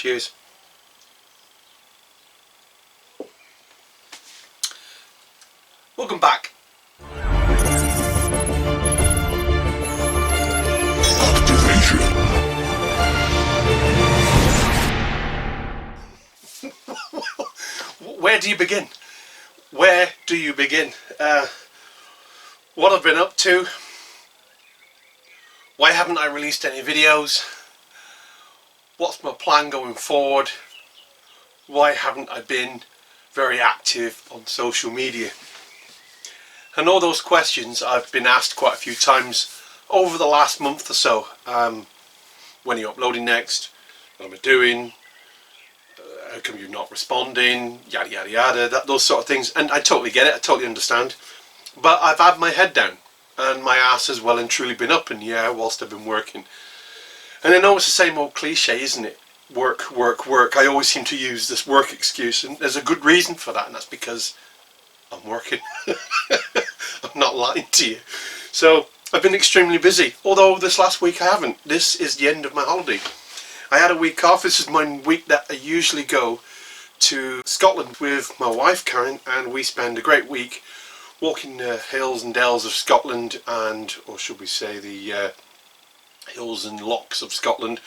Cheers. Welcome back. Where do you begin? Where do you begin? What I've been up to. Why haven't I released any videos? What's my plan going forward? Why haven't I been very active on social media? And all those questions I've been asked quite a few times over the last month or so. When are you uploading next? What am I doing? How come you're not responding? Yada yada yada, those sort of things. And I totally get it, I totally understand. But I've had my head down and my ass has well and truly been up in the air whilst I've been working. And I know it's the same old cliche, isn't it? Work, work, work. I always seem to use this work excuse, and there's a good reason for that, and that's because I'm working. I'm not lying to you. So I've been extremely busy, although this last week I haven't. This is the end of my holiday. I had a week off. This is my week that I usually go to Scotland with my wife Karen, and we spend a great week walking the hills and dales of Scotland, and, or should we say the hills and lochs of Scotland.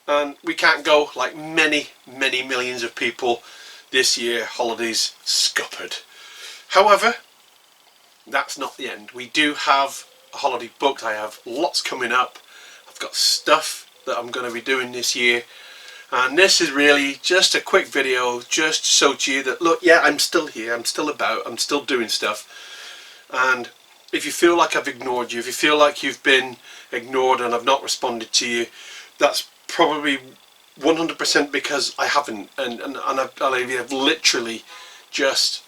And we can't go like many millions of people this year. Holidays scuppered. However, that's not the end. We do have a holiday booked. I have lots coming up. I've got stuff that I'm going to be doing this year, and this is really just a quick video just to show to you that, look, yeah, I'm still here, I'm still about, I'm still doing stuff. And if you feel like I've ignored you, if you feel like you've been ignored and I've not responded to you, that's probably 100% because I haven't, and I've literally just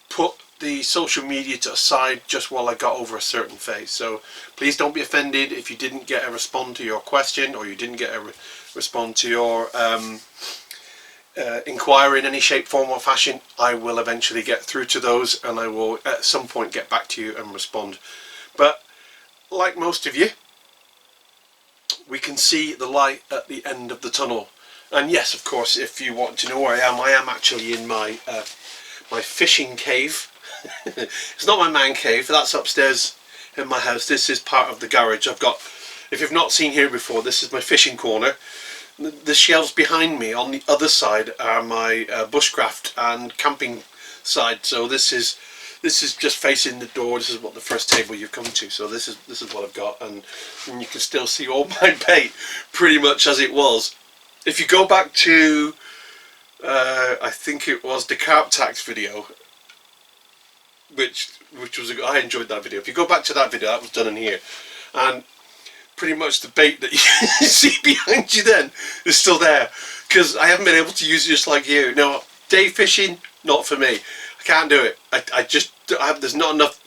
put the social media to aside just while I got over a certain phase. So please don't be offended if you didn't get a response to your question, or you didn't get a respond to your inquiry in any shape, form or fashion. I will eventually get through to those, and I will at some point get back to you and respond. But like most of you, we can see the light at the end of the tunnel. And yes, of course, if you want to know where I am actually in my my fishing cave. It's not my man cave, that's upstairs in my house. This is part of the garage. I've got, if you've not seen here before, this is my fishing corner. The shelves behind me on the other side are my bushcraft and camping side. So this is just facing the door. This is what the first table you've come to. So this is what I've got, and you can still see all my bait pretty much as it was. If you go back to I think it was the carp tax video, which was, I enjoyed that video. If you go back to that video, that was done in here, and pretty much the bait that you see behind you then is still there, because I haven't been able to use it just like you. Now, day fishing, not for me. I can't do it. There's not enough.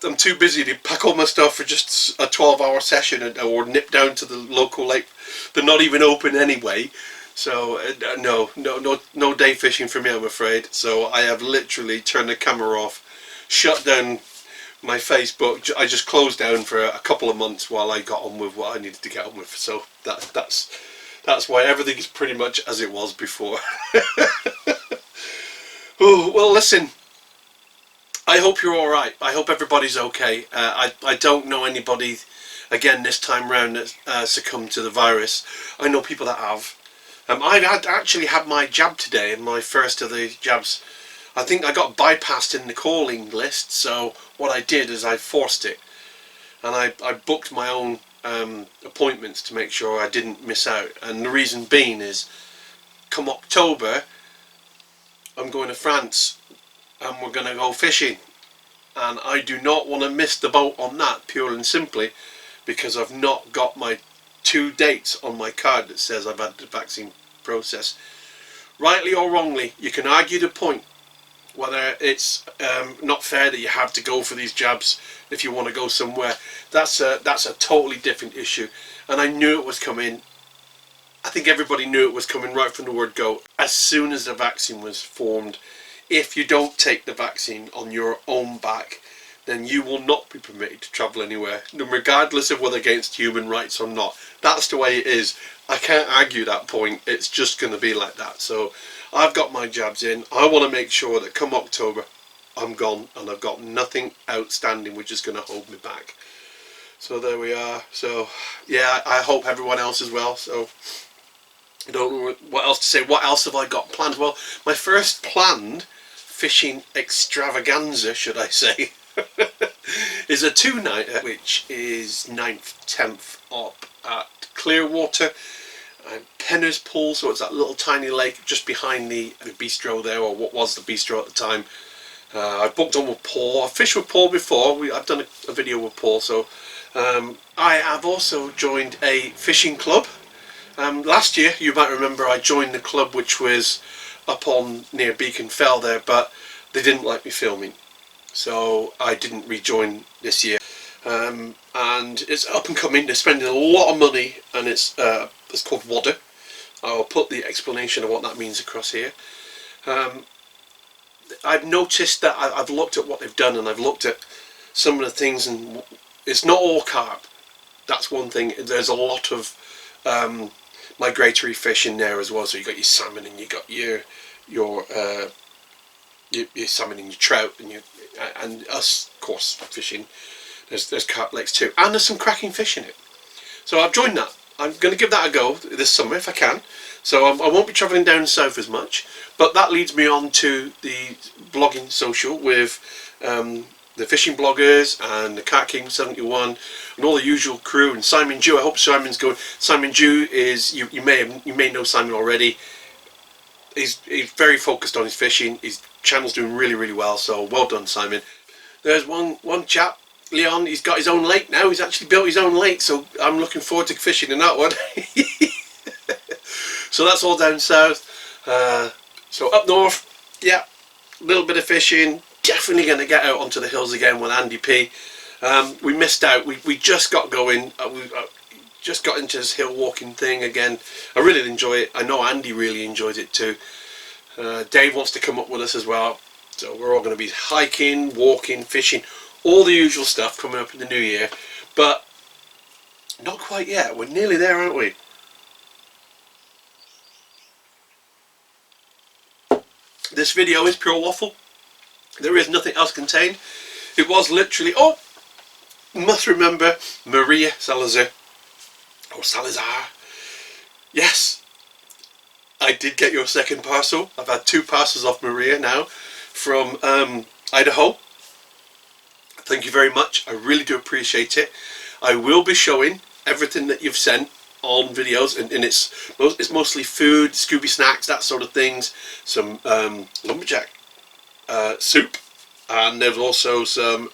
I'm too busy to pack all my stuff for just a 12-hour session, or nip down to the local lake. They're not even open anyway. So no day fishing for me, I'm afraid. So I have literally turned the camera off, shut down my Facebook. I just closed down for a couple of months while I got on with what I needed to get on with. So that's why everything is pretty much as it was before. Oh, well, listen, I hope you're all right. I hope everybody's okay. I don't know anybody again this time round that succumbed to the virus. I know people that have. I've actually had my jab today, and my first of the jabs. I think I got bypassed in the calling list, so what I did is I forced it, and I booked my own appointments to make sure I didn't miss out. And the reason being is, come October, I'm going to France, and we're going to go fishing, and I do not want to miss the boat on that, pure and simply because I've not got my 2 dates on my card that says I've had the vaccine process. Rightly or wrongly, you can argue the point whether it's not fair that you have to go for these jabs if you want to go somewhere. That's a totally different issue, and I knew it was coming. I think everybody knew it was coming right from the word go. As soon as the vaccine was formed, if you don't take the vaccine on your own back, then you will not be permitted to travel anywhere, regardless of whether against human rights or not. That's the way it is. I can't argue that point. It's just going to be like that. So I've got my jabs in. I want to make sure that come October I'm gone and I've got nothing outstanding which is going to hold me back. So there we are. So yeah, I hope everyone else as well. So I don't know what else to say. What else have I got planned? Well, my first planned fishing extravaganza, should I say, is a 2-nighter, which is 9th, 10th up at Clearwater and Penner's Pool. So it's that little tiny lake just behind the bistro there, or what was the bistro at the time. I've booked on with Paul. I've fished with Paul before. I've done a video with Paul. So I have also joined a fishing club. Last year, you might remember, I joined the club which was up on near Beacon Fell there, but they didn't like me filming, so I didn't rejoin this year. And it's up and coming. They're spending a lot of money, and it's called WADA. I'll put the explanation of what that means across here. I've noticed that I've looked at what they've done, and I've looked at some of the things, and it's not all carp. That's one thing. There's a lot of migratory fish in there as well. So you got your salmon, and you got your salmon and your trout, and us, of course, fishing. There's carp lakes too, and there's some cracking fish in it. So I've joined that. I'm going to give that a go this summer if I can. So I won't be travelling down south as much, but that leads me on to the blogging social with the fishing bloggers and the Cat King 71 and all the usual crew, and Simon Dew. I hope Simon's going. Simon Dew is, you may know Simon already. He's very focused on his fishing. His channel's doing really well, so well done, Simon. There's one chap, Leon. He's got his own lake now. He's actually built his own lake, so I'm looking forward to fishing in that one. So that's all down south. So up north, yeah, a little bit of fishing. Definitely going to get out onto the hills again with Andy P. We missed out. We just got going. We just got into this hill walking thing again. I really enjoy it. I know Andy really enjoys it too. Dave wants to come up with us as well. So we're all going to be hiking, walking, fishing, all the usual stuff coming up in the new year. But not quite yet. We're nearly there, aren't we? This video is pure waffle. There is nothing else contained. It was literally, oh, must remember Maria Salazar, or Salazar. Yes, I did get your second parcel. I've had 2 parcels off Maria now from Idaho. Thank you very much. I really do appreciate it. I will be showing everything that you've sent on videos, and it's mostly food, Scooby snacks, that sort of things. Some lumberjack soup, and there's also some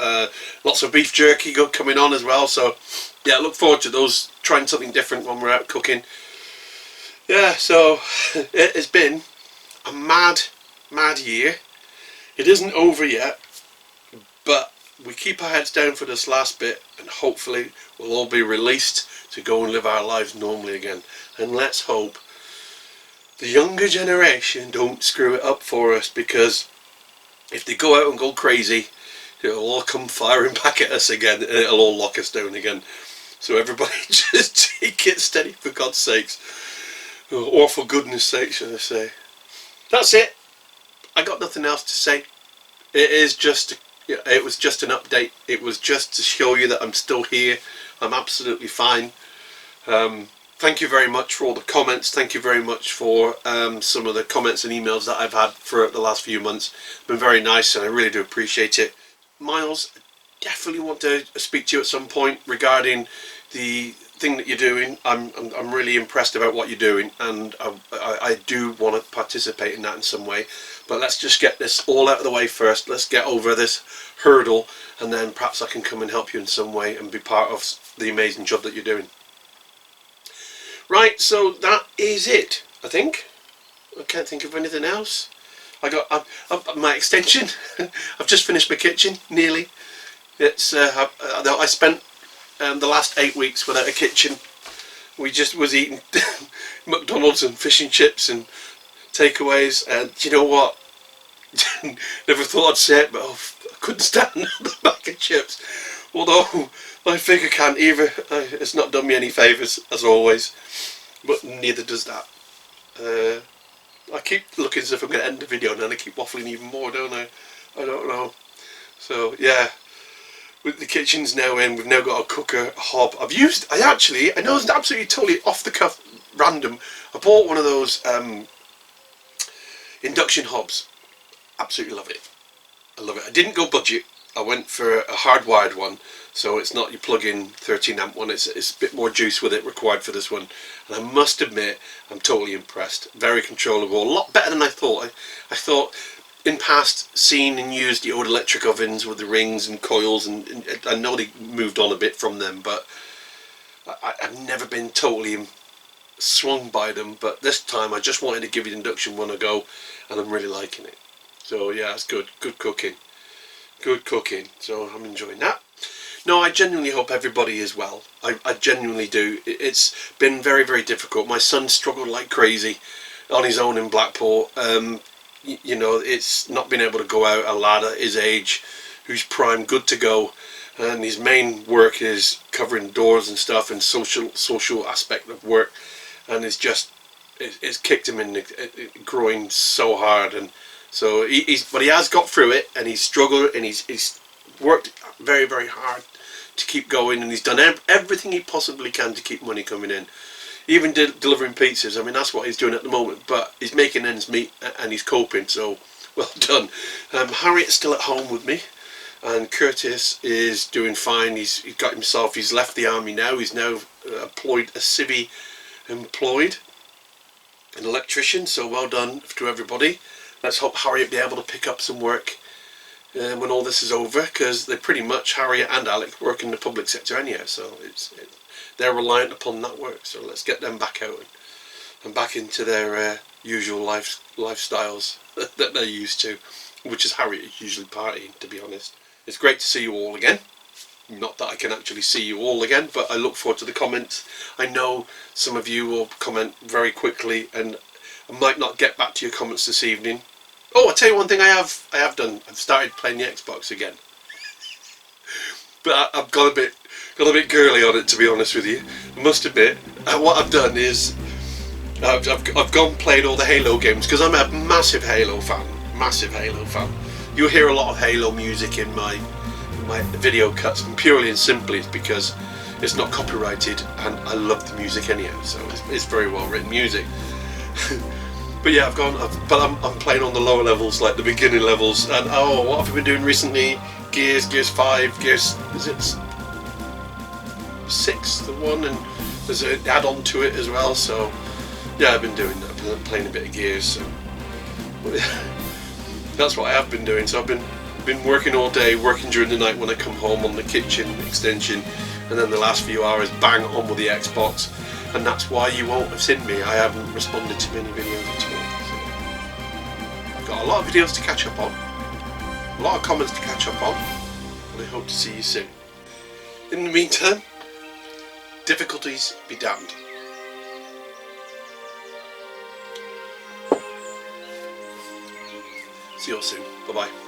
lots of beef jerky coming on as well. So yeah, look forward to those, trying something different when we're out cooking. Yeah, so it has been a mad year. It isn't over yet, but we keep our heads down for this last bit, and hopefully we'll all be released to go and live our lives normally again. And let's hope the younger generation don't screw it up for us, because if they go out and go crazy, it'll all come firing back at us again, and it'll all lock us down again. So everybody just take it steady, for God's sakes, or for goodness sake, should I say. That's it. I got nothing else to say. It was just an update. It was just to show you that I'm still here. I'm absolutely fine. Thank you very much for all the comments. Thank you very much for some of the comments and emails that I've had for the last few months. It's been very nice, and I really do appreciate it. Miles, I definitely want to speak to you at some point regarding the thing that you're doing. I'm really impressed about what you're doing, and I do want to participate in that in some way. But let's just get this all out of the way first. Let's get over this hurdle, and then perhaps I can come and help you in some way and be part of the amazing job that you're doing. Right, so that is it, I think. I can't think of anything else. I got my extension. I've just finished my kitchen, nearly. It's I spent the last 8 weeks without a kitchen. We just was eating McDonald's and fish and chips and takeaways, and you know what? Never thought I'd say it, but of couldn't stand the bag of chips. Although my finger can't either. It's not done me any favours, as always. But neither does that. I keep looking as if I'm going to end the video, and then I keep waffling even more, don't I? I don't know. So yeah, with the kitchen's now in, we've now got a cooker, a hob. I know it's absolutely totally off the cuff, random. I bought one of those induction hobs. Absolutely love it. I love it. I didn't go budget. I went for a hardwired one, so it's not your plug-in 13 amp one. It's a bit more juice with it required for this one, and I must admit I'm totally impressed. Very controllable, a lot better than I thought. I thought in past seen and used the old electric ovens with the rings and coils, and I know they moved on a bit from them, but I've never been totally swung by them. But this time I just wanted to give the induction one a go, and I'm really liking it. So yeah, it's good cooking. Good cooking, so I'm enjoying that. No, I genuinely hope everybody is well. I genuinely do. It's been very, very difficult. My son struggled like crazy on his own in Blackpool. You know, it's not being able to go out. A lad at his age who's prime, good to go, and his main work is covering doors and stuff, and social aspect of work, and it's kicked him in the groin so hard. And so but he has got through it, and he's struggled, and he's worked very, very hard to keep going, and he's done everything he possibly can to keep money coming in, even delivering pizzas. I mean, that's what he's doing at the moment, but he's making ends meet, and he's coping, so well done. Harriet's still at home with me, and Curtis is doing fine. He's left the army now. He's now employed, a civvy employed, an electrician, so well done to everybody. Let's hope Harriet be able to pick up some work when all this is over, because they pretty much, Harriet and Alec, work in the public sector anyhow, so they're reliant upon that work. So let's get them back out and back into their usual lifestyles that they're used to, which is Harriet is usually partying, to be honest. It's great to see you all again. Not that I can actually see you all again, but I look forward to the comments. I know some of you will comment very quickly, and I might not get back to your comments this evening. Oh, I'll tell you one thing I have done. I've started playing the Xbox again. But I've got a bit girly on it, to be honest with you. I must admit. What I've done is I've gone played all the Halo games, because I'm a massive Halo fan. Massive Halo fan. You'll hear a lot of Halo music in my video cuts, and purely and simply it's because it's not copyrighted, and I love the music anyhow. So it's very well written music. But yeah, I'm playing on the lower levels, like the beginning levels. And oh, what have I been doing recently? Gears 5, is it 6, the one, and there's an add-on to it as well. So yeah, I've been doing that. I've been playing a bit of Gears. So that's what I have been doing. So I've been working all day, working during the night when I come home on the kitchen extension, and then the last few hours bang on with the Xbox. And that's why you won't have seen me. I haven't responded to many videos at all. So I've got a lot of videos to catch up on, a lot of comments to catch up on, and I hope to see you soon. In the meantime, difficulties be damned. See you all soon. Bye bye.